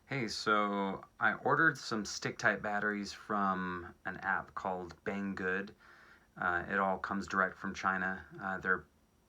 Hey, so I ordered some stick-type batteries from an app called Bangood. It all comes direct from China. They're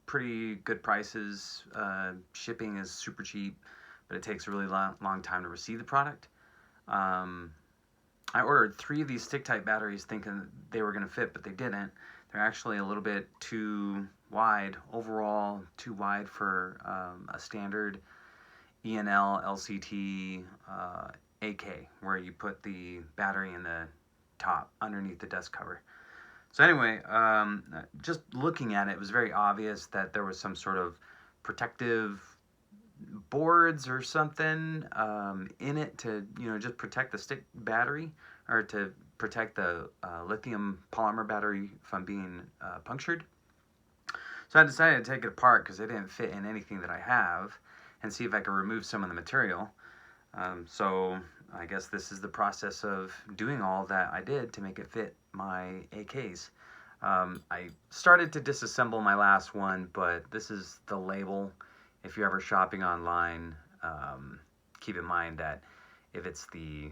pretty good prices. Shipping is super cheap, but it takes a really long time to receive the product. Um, I ordered 3 of these stick-type batteries thinking they were going to fit, but they didn't. They're actually a little bit too wide, overall too wide for a standard ENL, LCT, AK, where you put the battery in the top underneath the dust cover. So anyway, just looking at it, it was very obvious that there was some sort of protective boards or something in it to, just protect the stick battery or to protect the lithium polymer battery from being punctured. So I decided to take it apart because it didn't fit in anything that I have and see if I could remove some of the material. So I guess this is the process of doing all that I did to make it fit my AKs. I started to disassemble my last one, but this is the label. If you're ever shopping online, keep in mind that if it's the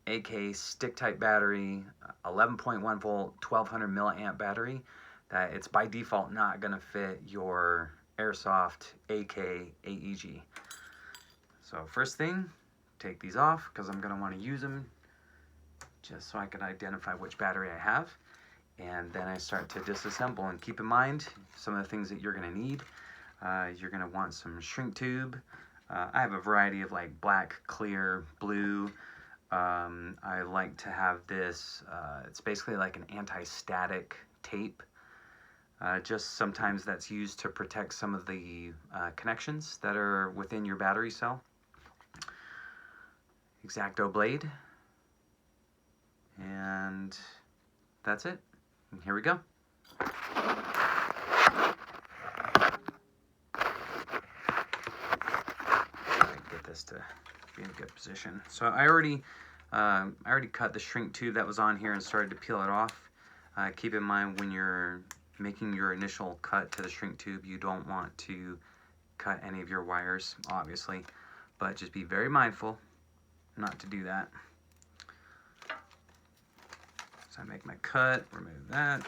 AK stick type battery, 11.1 volt, 1200 milliamp battery, that it's by default not going to fit your Airsoft AK AEG. So first thing, take these off because I'm going to want to use them just so I can identify which battery I have. And then I start to disassemble, and keep in mind some of the things that you're going to need. You're going to want some shrink tube. I have a variety of like black, clear, blue. I like to have this, it's basically like an anti-static tape. Just sometimes that's used to protect some of the connections that are within your battery cell. X-Acto blade. And that's it. And here we go. Get this to be in a good position. So I already cut the shrink tube that was on here and started to peel it off. Keep in mind when you're making your initial cut to the shrink tube, you don't want to cut any of your wires, obviously, but just be very mindful not to do that. So I make my cut, remove that.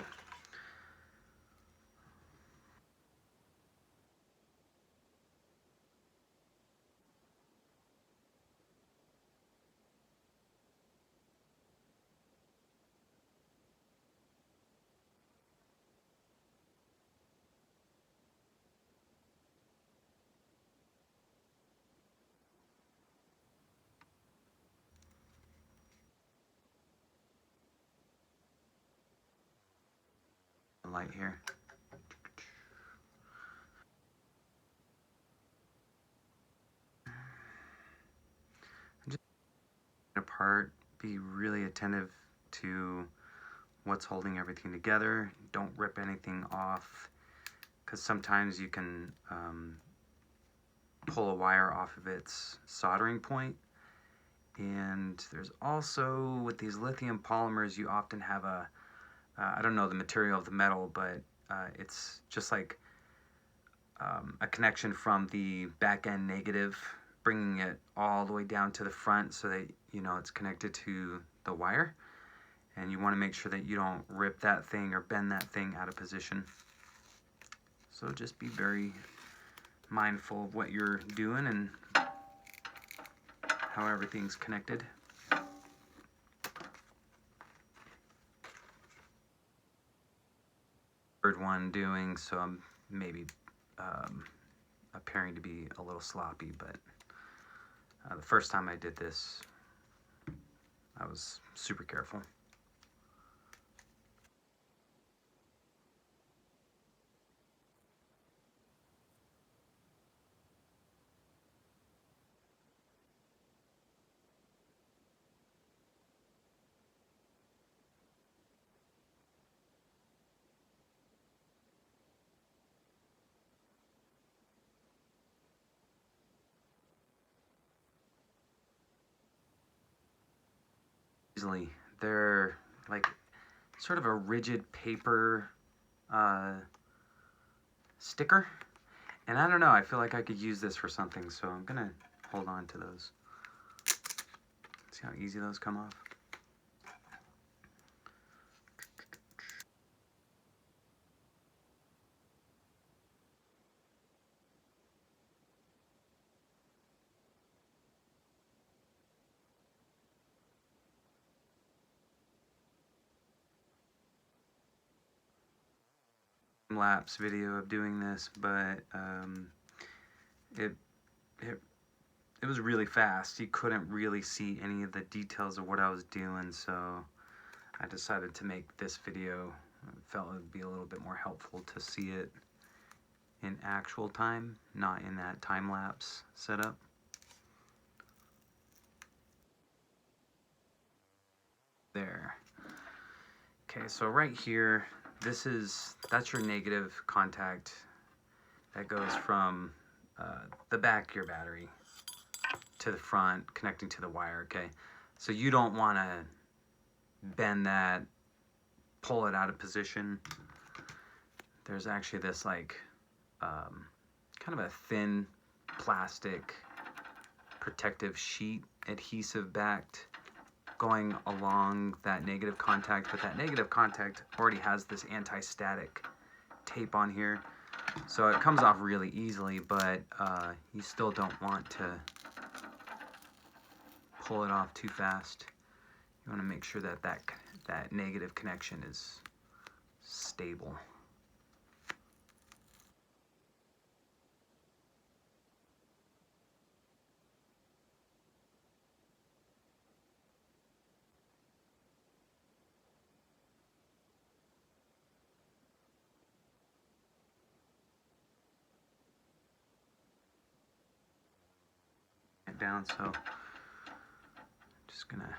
The light here. Just apart, be really attentive to what's holding everything together. Don't rip anything off, because sometimes you can pull a wire off of its soldering point. And there's also, with these lithium polymers, you often have a, I don't know the material of the metal, but it's just like a connection from the back end negative, bringing it all the way down to the front so that it's connected to the wire. And you want to make sure that you don't rip that thing or bend that thing out of position. So just be very mindful of what you're doing and how everything's connected. Third one doing, so I'm maybe appearing to be a little sloppy, but the first time I did this, I was super careful. Easily, they're like sort of a rigid paper sticker, and I don't know, I feel like I could use this for something, so I'm gonna hold on to those. See how easy those come off? Lapse video of doing this, but it, it it was really fast. You couldn't really see any of the details of what I was doing, so I decided to make this video. I felt it would be a little bit more helpful to see it in actual time, not in that time-lapse setup. There. Okay, so right here, that's your negative contact that goes from the back of your battery to the front, connecting to the wire, okay? So you don't want to bend that, pull it out of position. There's actually this like kind of a thin plastic protective sheet, adhesive backed, going along that negative contact, but that negative contact already has this anti-static tape on here, so it comes off really easily, but you still don't want to pull it off too fast. You want to make sure that that negative connection is stable. It down, so I'm just gonna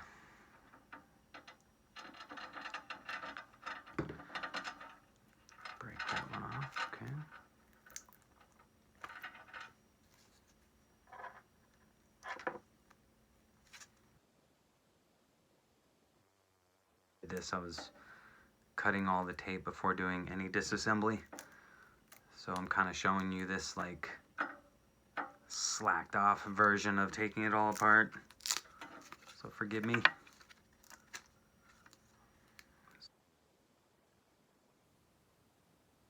break that one off. Okay. I was cutting all the tape before doing any disassembly, so I'm kind of showing you this like slacked off version of taking it all apart, so forgive me.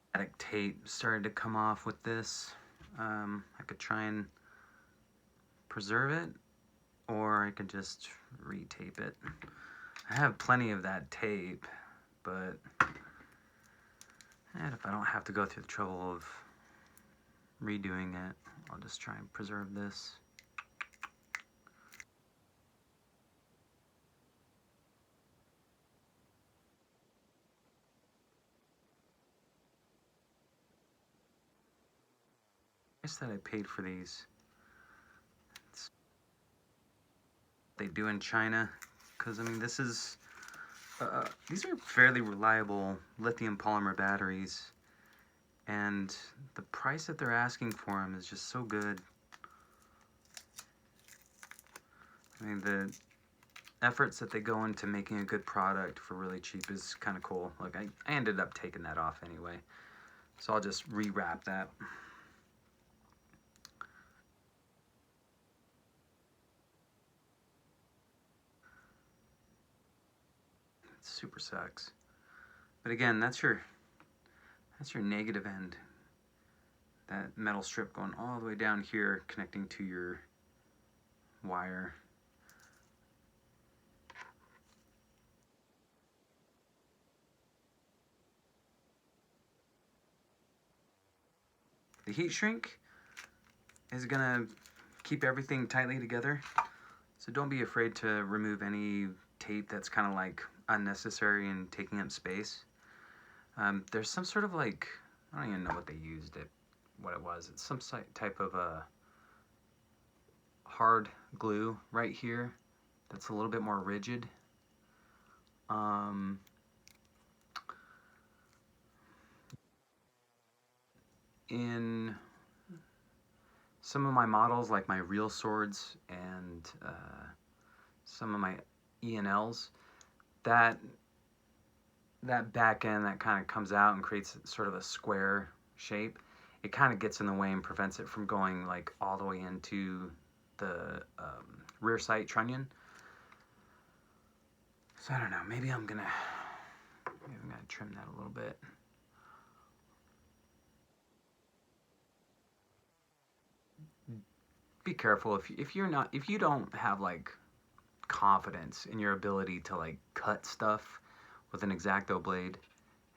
Static tape started to come off with this. I could try and preserve it, or I could just retape it. I have plenty of that tape, but if I don't have to go through the trouble of redoing it, I'll just try and preserve this. Nice that I paid for these. They do in China, because I mean these are fairly reliable lithium polymer batteries, and the price that they're asking for them is just so good. I mean, the efforts that they go into making a good product for really cheap is kind of cool. Like I ended up taking that off anyway, so I'll just rewrap that. It super sucks. But again, that's your negative end. That metal strip going all the way down here, connecting to your wire. The heat shrink is gonna keep everything tightly together, so don't be afraid to remove any tape that's kind of like unnecessary and taking up space. There's some sort of like, I don't even know what they used it, what it was. It's some type of a hard glue right here that's a little bit more rigid. In some of my models, like my real swords and some of my E&Ls, that back end that kind of comes out and creates sort of a square shape, it kind of gets in the way and prevents it from going like all the way into the rear sight trunnion. So I don't know, maybe I'm gonna trim that a little bit. Be careful if you don't have like confidence in your ability to like cut stuff with an X-Acto blade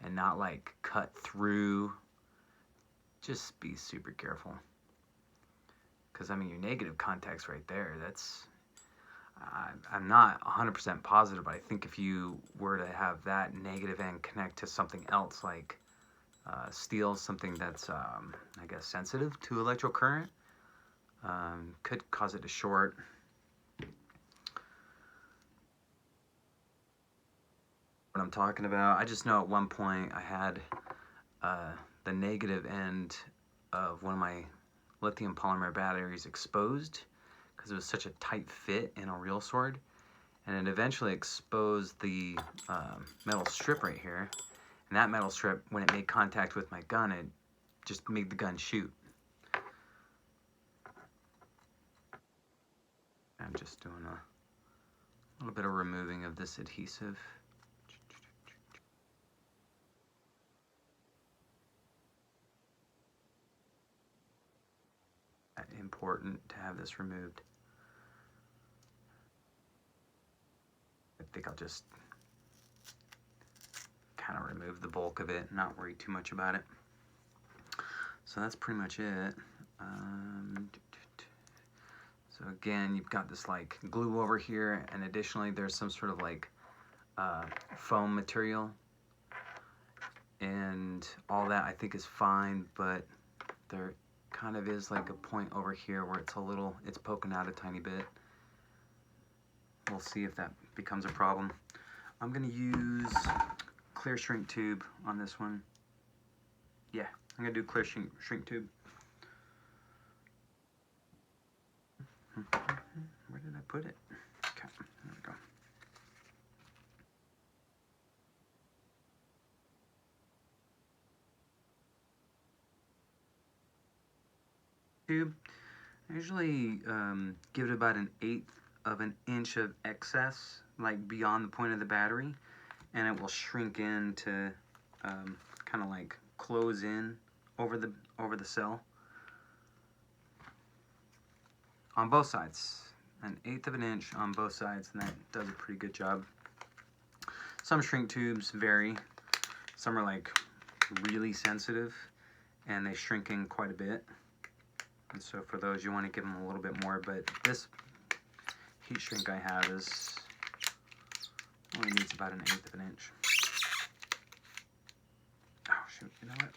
and not like cut through, just be super careful. Because I mean, your negative contact's right there. That's I'm not 100% positive, but I think if you were to have that negative end connect to something else like steel, something that's I guess sensitive to electrical current, could cause it to short. What I'm talking about, I just know at one point I had the negative end of one of my lithium polymer batteries exposed because it was such a tight fit in a reel sword, and it eventually exposed the metal strip right here, and that metal strip, when it made contact with my gun, it just made the gun shoot. I'm just doing a little bit of removing of this adhesive. Important to have this removed. I think I'll just kind of remove the bulk of it, not worry too much about it. So that's pretty much it. So again, you've got this like glue over here, and additionally there's some sort of like foam material, and all that I think is fine, but there kind of is like a point over here where it's poking out a tiny bit. We'll see if that becomes a problem. I'm gonna use clear shrink tube on this one. Yeah, I'm gonna do clear shrink tube. Where did I put it? Okay, there we go. Tube. I usually give it about 1/8 of an inch of excess, like beyond the point of the battery, and it will shrink in to kind of like close in over the cell on both sides. 1/8 of an inch on both sides, and that does a pretty good job. Some shrink tubes vary. Some are like really sensitive and they shrink in quite a bit. And so for those, you want to give them a little bit more, but this heat shrink I have only needs about 1/8 of an inch. Oh shoot, you know what?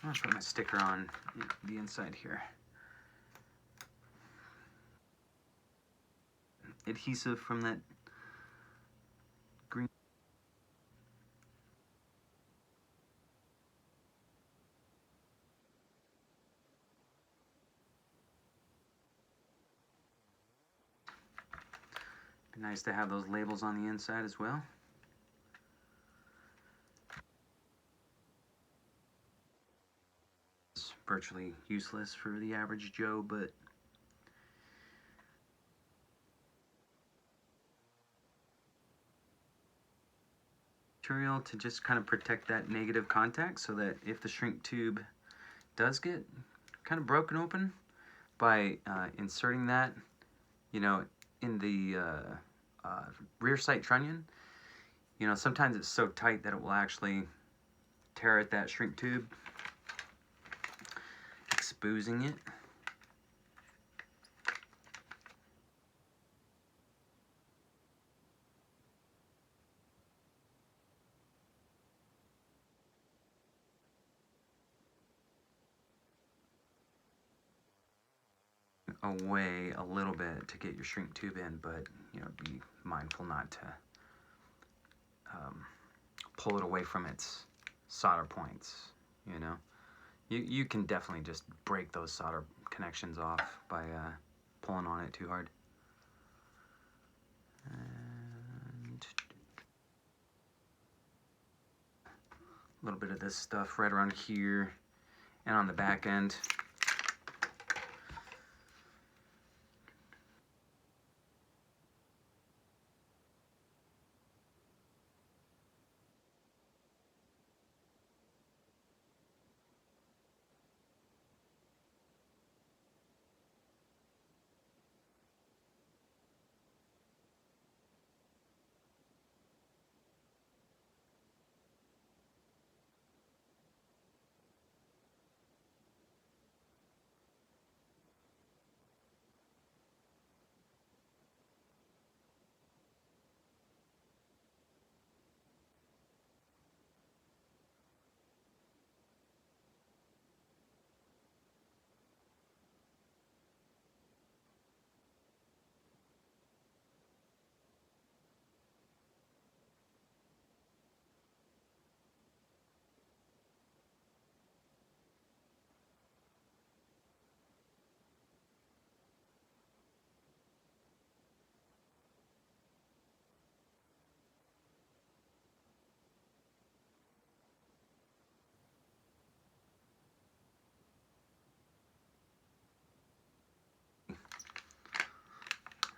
I'm gonna put my sticker on the inside here. Adhesive from that green. Be nice to have those labels on the inside as well. It's virtually useless for the average Joe, but material to just kind of protect that negative contact, so that if the shrink tube does get kind of broken open by inserting that, you know, in the rear sight trunnion, you know, sometimes it's so tight that it will actually tear at that shrink tube, exposing it. Away a little bit to get your shrink tube in, but you know, be mindful not to pull it away from its solder points. You know, you can definitely just break those solder connections off by pulling on it too hard. And a little bit of this stuff right around here and on the back end.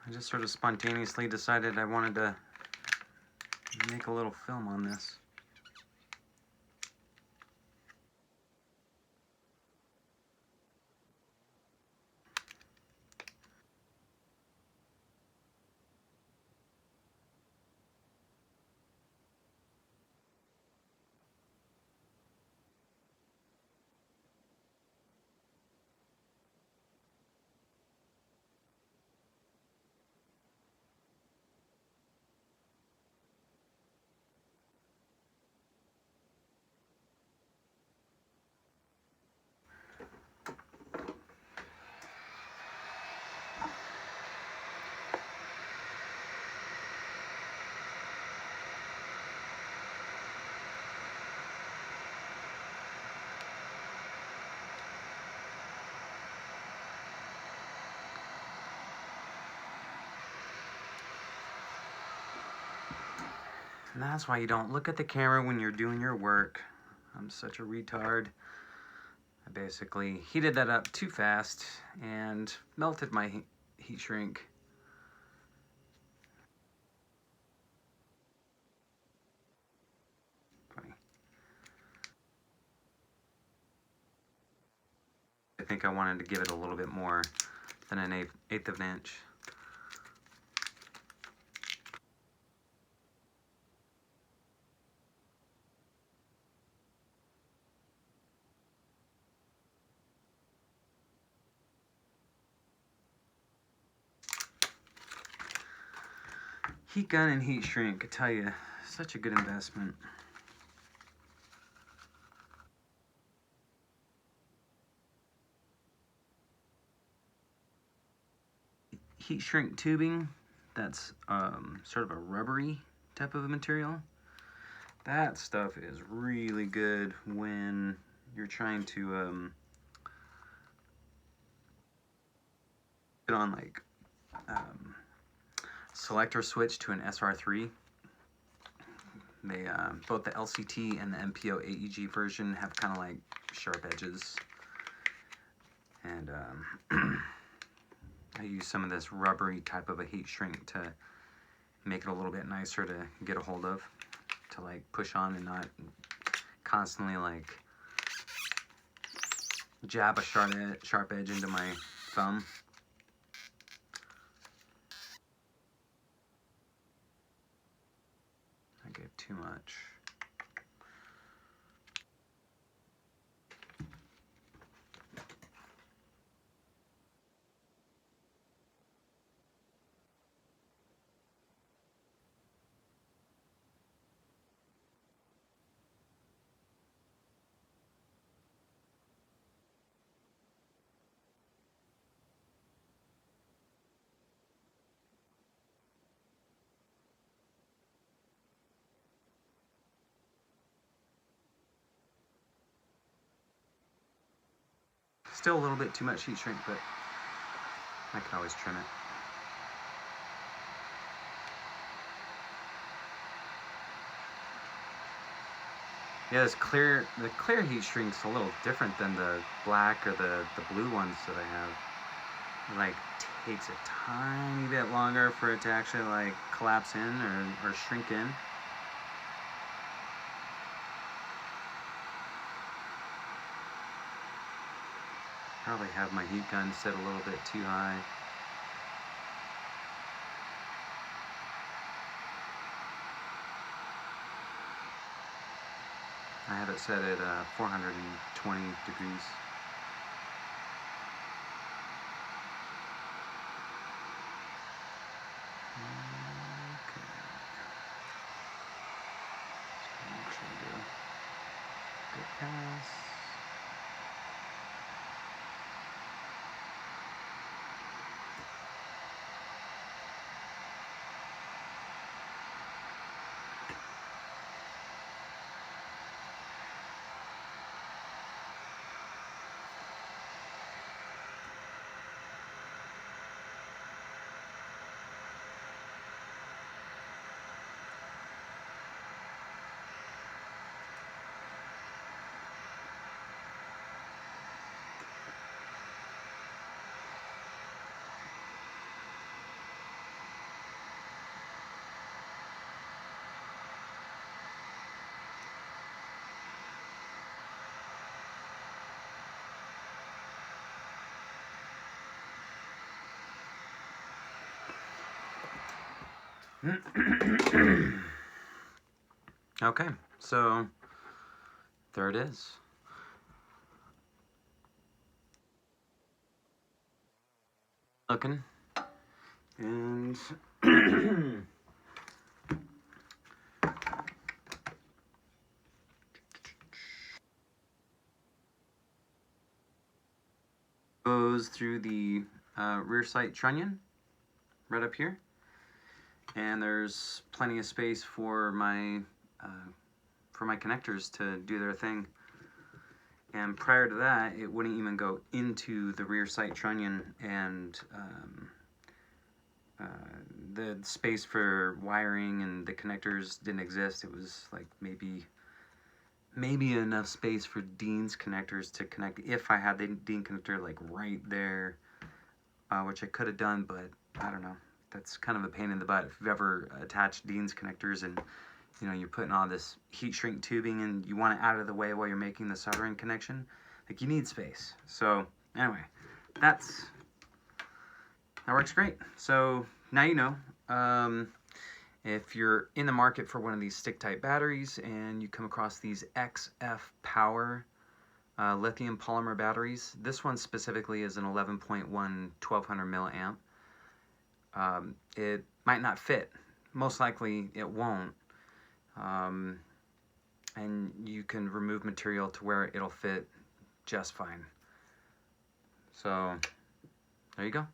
I just sort of spontaneously decided I wanted to make a little film on this. And that's why you don't look at the camera when you're doing your work. I'm such a retard. I basically heated that up too fast and melted my heat shrink. Funny. I think I wanted to give it a little bit more than an eighth of an inch. Heat gun and heat shrink, I tell you, such a good investment. Heat shrink tubing, that's sort of a rubbery type of a material. That stuff is really good when you're trying to put on like selector switch to an SR3. They both the LCT and the MPO AEG version have kind of like sharp edges, and I use some of this rubbery type of a heat shrink to make it a little bit nicer to get a hold of, to like push on and not constantly like jab a sharp edge into my thumb. I gave too much. Still a little bit too much heat shrink, but I can always trim it. Yeah, the clear heat shrink's a little different than the black or the blue ones that I have. It like takes a tiny bit longer for it to actually like collapse in or shrink in. Probably have my heat gun set a little bit too high. I have it set at 420 degrees. Okay. Just make sure I do a good pass. Okay, so there it is. Looking. And goes through the rear sight trunnion right up here, and there's plenty of space for my connectors to do their thing. And prior to that, it wouldn't even go into the rear sight trunnion, and the space for wiring and the connectors didn't exist. It was like maybe enough space for Dean's connectors to connect if I had the Dean connector like right there, which I could have done, but I don't know. That's kind of a pain in the butt if you've ever attached Dean's connectors and you're putting all this heat shrink tubing and you want it out of the way while you're making the soldering connection. Like, you need space. So anyway, that works great. So now you know. If you're in the market for one of these stick-type batteries and you come across these XF Power lithium polymer batteries, this one specifically is an 11.1 1200 milliamp. It might not fit. Most likely it won't. And you can remove material to where it'll fit just fine. So there you go.